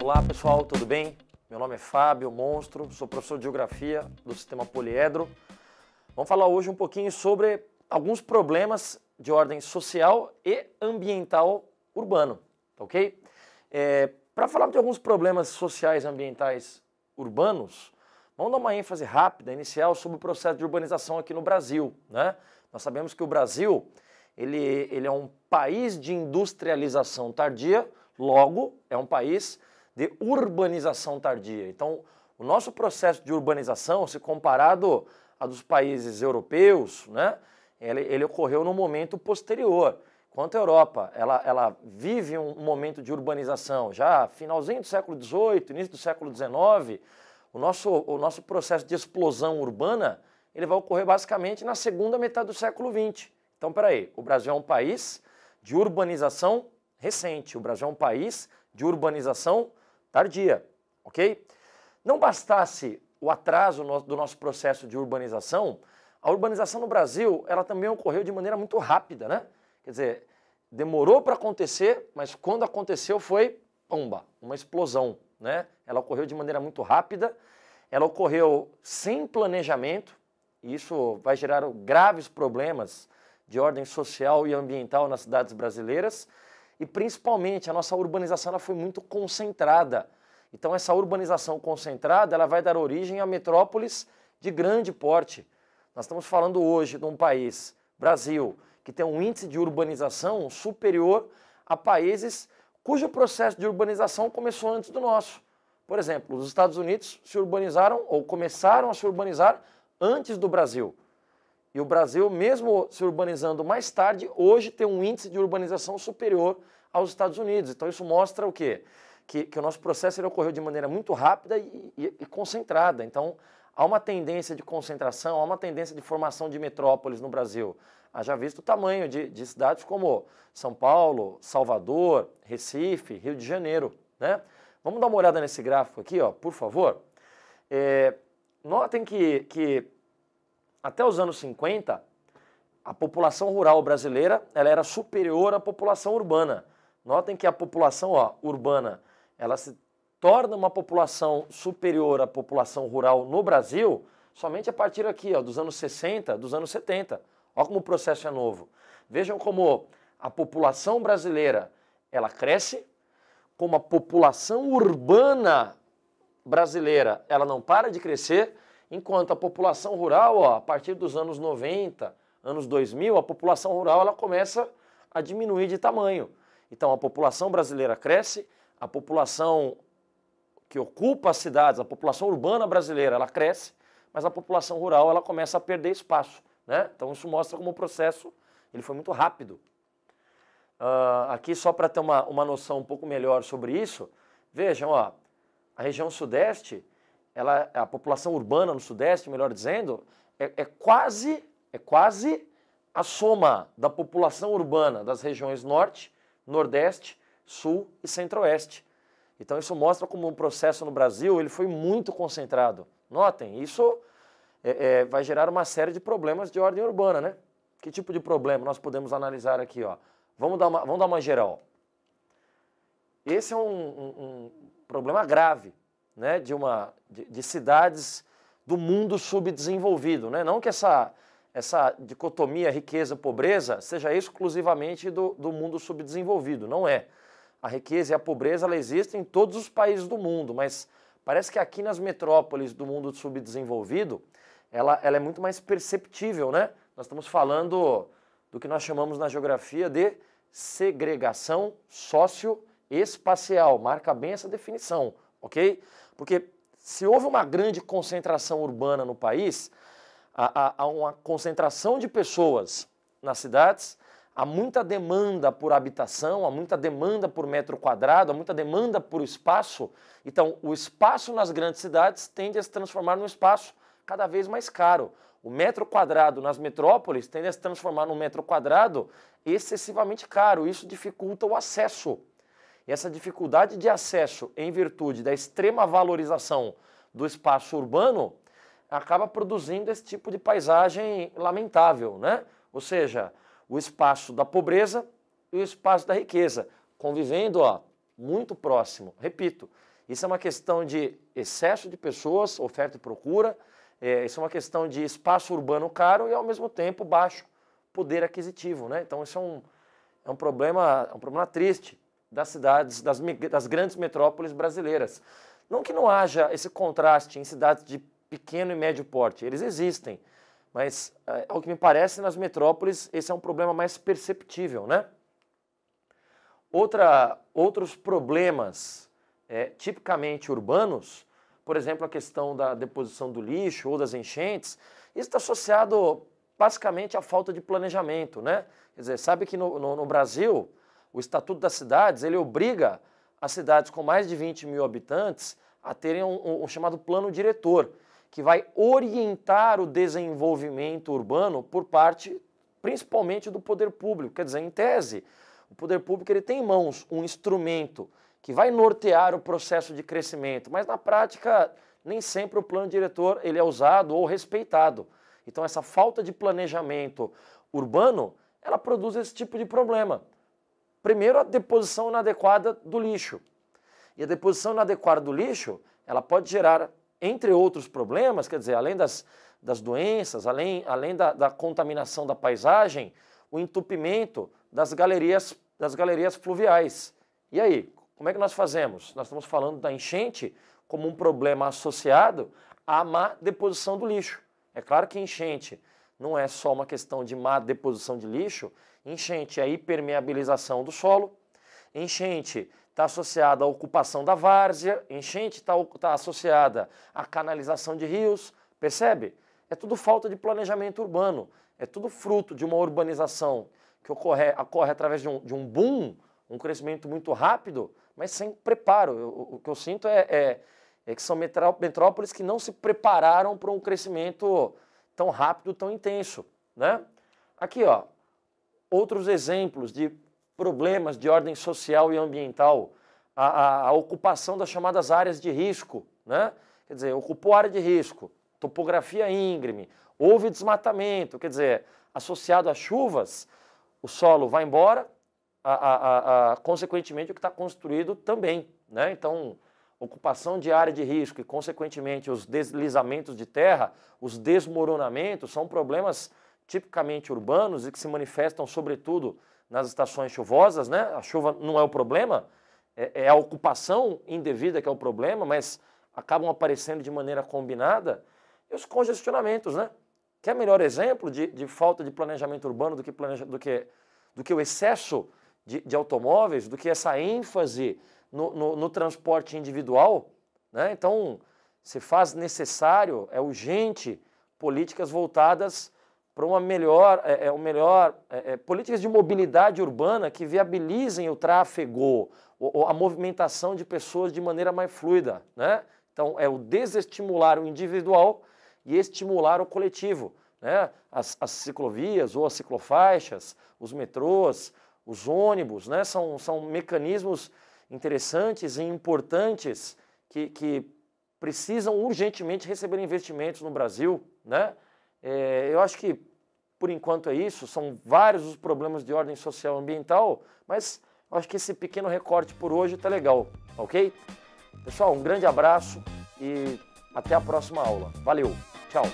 Olá pessoal, tudo bem? Meu nome é Fábio Monstro, sou professor de Geografia do Sistema Poliedro. Vamos falar hoje um pouquinho sobre alguns problemas de ordem social e ambiental urbano, ok? Para falar de alguns problemas sociais e ambientais urbanos, vamos dar uma ênfase rápida, inicial, sobre o processo de urbanização aqui no Brasil, né? Nós sabemos que o Brasil, ele é um país de industrialização tardia, logo é um país de urbanização tardia. Então, o nosso processo de urbanização, se comparado a dos países europeus, né, ele ocorreu num momento posterior. Enquanto a Europa, ela vive um momento de urbanização já finalzinho do século XVIII, início do século XIX, o nosso processo de explosão urbana, ele vai ocorrer basicamente na segunda metade do século XX. Então, peraí, o Brasil é um país de urbanização recente, o Brasil é um país de urbanização tardia, ok? Não bastasse o atraso do nosso processo de urbanização, a urbanização no Brasil, ela também ocorreu de maneira muito rápida, né? Quer dizer, demorou para acontecer, mas quando aconteceu foi, pumba, uma explosão, né? Ela ocorreu de maneira muito rápida, ela ocorreu sem planejamento, e isso vai gerar graves problemas de ordem social e ambiental nas cidades brasileiras, e principalmente a nossa urbanização ela foi muito concentrada. Então essa urbanização concentrada ela vai dar origem a metrópoles de grande porte. Nós estamos falando hoje de um país, Brasil, que tem um índice de urbanização superior a países cujo processo de urbanização começou antes do nosso. Por exemplo, os Estados Unidos se urbanizaram ou começaram a se urbanizar antes do Brasil. E o Brasil, mesmo se urbanizando mais tarde, hoje tem um índice de urbanização superior aos Estados Unidos. Então isso mostra o quê? Que o nosso processo ele ocorreu de maneira muito rápida e concentrada. Então há uma tendência de concentração, há uma tendência de formação de metrópoles no Brasil. Haja visto o tamanho de cidades como São Paulo, Salvador, Recife, Rio de Janeiro, né? Vamos dar uma olhada nesse gráfico aqui, ó, por favor. Notem que até os anos 50, a população rural brasileira ela era superior à população urbana. Notem que a população urbana ela se torna uma população superior à população rural no Brasil somente a partir aqui, dos anos 60, dos anos 70. Olha como o processo é novo. Vejam como a população brasileira ela cresce, como a população urbana brasileira ela não para de crescer, enquanto a população rural, a partir dos anos 90, anos 2000, a população rural ela começa a diminuir de tamanho. Então a população brasileira cresce, a população que ocupa as cidades, a população urbana brasileira, ela cresce, mas a população rural ela começa a perder espaço, né? Então isso mostra como o processo ele foi muito rápido. Aqui só para ter uma noção um pouco melhor sobre isso, vejam, a região sudeste, a população urbana no Sudeste, melhor dizendo, é quase a soma da população urbana das regiões Norte, Nordeste, Sul e Centro-Oeste. Então isso mostra como o processo no Brasil ele foi muito concentrado. Notem, isso vai gerar uma série de problemas de ordem urbana, né? Que tipo de problema nós podemos analisar aqui, ó? Vamos dar uma geral. Esse é um problema grave, né, de cidades do mundo subdesenvolvido, né? Não que essa dicotomia riqueza-pobreza seja exclusivamente do mundo subdesenvolvido, não é. A riqueza e a pobreza ela existem em todos os países do mundo, mas parece que aqui nas metrópoles do mundo subdesenvolvido, ela é muito mais perceptível, né? Nós estamos falando do que nós chamamos na geografia de segregação socioespacial, marca bem essa definição, ok? Porque se houve uma grande concentração urbana no país, há uma concentração de pessoas nas cidades, há muita demanda por habitação, há muita demanda por metro quadrado, há muita demanda por espaço. Então, o espaço nas grandes cidades tende a se transformar num espaço cada vez mais caro. O metro quadrado nas metrópoles tende a se transformar num metro quadrado excessivamente caro. Isso dificulta o acesso. E essa dificuldade de acesso em virtude da extrema valorização do espaço urbano acaba produzindo esse tipo de paisagem lamentável, né? Ou seja, o espaço da pobreza e o espaço da riqueza, convivendo muito próximo. Repito, Isso é uma questão de excesso de pessoas, oferta e procura, isso é uma questão de espaço urbano caro e, ao mesmo tempo, baixo poder aquisitivo, né? Então, isso é um problema triste das cidades, das grandes metrópoles brasileiras. Não que não haja esse contraste em cidades de pequeno e médio porte, eles existem, mas, ao que me parece, nas metrópoles esse é um problema mais perceptível, né? Outros problemas tipicamente urbanos, por exemplo, a questão da deposição do lixo ou das enchentes, isso está associado basicamente à falta de planejamento, né? Quer dizer, sabe que no Brasil, o Estatuto das Cidades, ele obriga as cidades com mais de 20 mil habitantes a terem um chamado plano diretor, que vai orientar o desenvolvimento urbano por parte, principalmente, do poder público. Quer dizer, em tese, o poder público ele tem em mãos um instrumento que vai nortear o processo de crescimento, mas na prática nem sempre o plano diretor ele é usado ou respeitado. Então essa falta de planejamento urbano, ela produz esse tipo de problema. Primeiro, a deposição inadequada do lixo. E a deposição inadequada do lixo, ela pode gerar, entre outros problemas, quer dizer, além das doenças, além da contaminação da paisagem, o entupimento das galerias fluviais. E aí, como é que nós fazemos? Nós estamos falando da enchente como um problema associado à má deposição do lixo. É claro que enchente não é só uma questão de má deposição de lixo, enchente é a hipermeabilização do solo, enchente está associada à ocupação da várzea, enchente está associada à canalização de rios, percebe? É tudo falta de planejamento urbano, é tudo fruto de uma urbanização que ocorre através de um boom, um crescimento muito rápido, mas sem preparo. O que eu sinto é que são metrópoles que não se prepararam para um crescimento tão rápido, tão intenso, né? Aqui, ó, outros exemplos de problemas de ordem social e ambiental, a ocupação das chamadas áreas de risco, né? Quer dizer, ocupou área de risco, topografia íngreme, houve desmatamento, quer dizer, associado a chuvas, o solo vai embora, consequentemente o que está construído também, né? Então, ocupação de área de risco e, consequentemente, os deslizamentos de terra, os desmoronamentos, são problemas tipicamente urbanos e que se manifestam, sobretudo, nas estações chuvosas, né? A chuva não é o problema, é a ocupação indevida que é o problema, mas acabam aparecendo de maneira combinada. E os congestionamentos, né? Que é melhor exemplo de falta de planejamento urbano do que o excesso de automóveis, do que essa ênfase no transporte individual, né? Então, se faz necessário, é urgente, políticas voltadas para uma políticas de mobilidade urbana que viabilizem o tráfego, a movimentação de pessoas de maneira mais fluida, né? Então, é o desestimular o individual e estimular o coletivo, né? As ciclovias ou as ciclofaixas, os metrôs, os ônibus, né? São mecanismos interessantes e importantes que precisam urgentemente receber investimentos no Brasil, né? Eu acho que, por enquanto, é isso. São vários os problemas de ordem social e ambiental, mas eu acho que esse pequeno recorte por hoje está legal, ok? Pessoal, um grande abraço e até a próxima aula. Valeu, tchau!